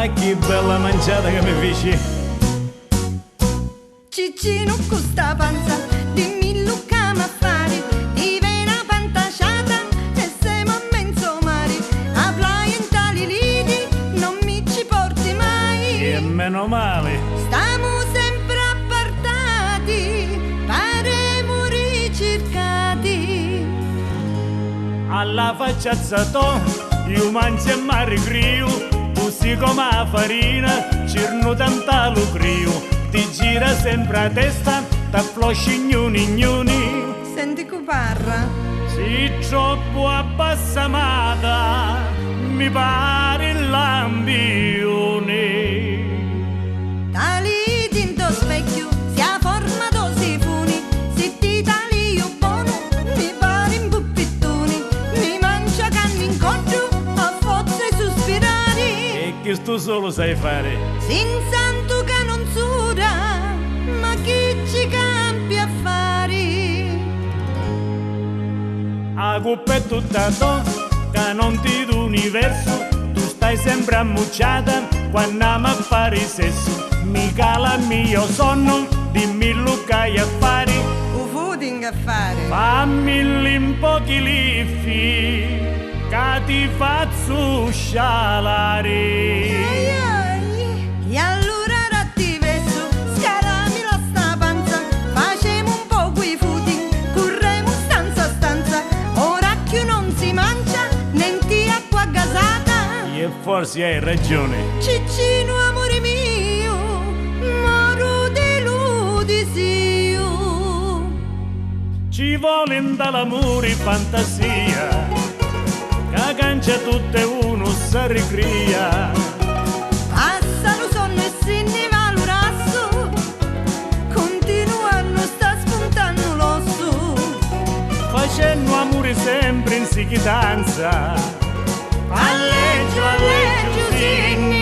Ah, che bella mangiata che mi feci. Ciccino con sta panza, dimmi Luca ma fare, ti viene una pantasciata e siamo a mezzo mare. A playa in tali lidi non mi ci porti mai. E meno male. Stiamo sempre appartati, paremo ricercati. Alla facciazza to, io mangio e mare crio, così come la farina, cirno tanta lo crio. Ti gira sempre a testa, t'afflosci gnuni. Senti che parla? Si troppo abbassamata, mi pare il lampione. Tali tinto specchio, si ha formato si funi, se ti tali io buono, mi pare in puppittoni, mi mangia canni in coggio, a forza e sospirare. E che sto solo sai fare? Sin santo che non sura, ma chi ci cambia affari? A coppa è tutta to, che non ti d'universo, tu stai sempre ammucciata quando amo a fare sesso. Mi cala il mio sonno, dimmi Luca gli affari, Un footing a fare. fammi in pochi liffi, che ti faccio scialare. E allora rattivesso, scarami la sta panza, facemo un po' quei footing, corremo stanza a stanza, ora che non si mangia, nenti acqua gasata. E forse hai ragione. Ciccino amore mio, moro deludisio. Ci vuole dall'amore e fantasia, che cancia tutte uno si ricria. Passa lo sonno e se ne va l'urasso, continuano sta spuntando l'osso. Facendo amore sempre in sichitanza, Alleggio, alleggio, sì,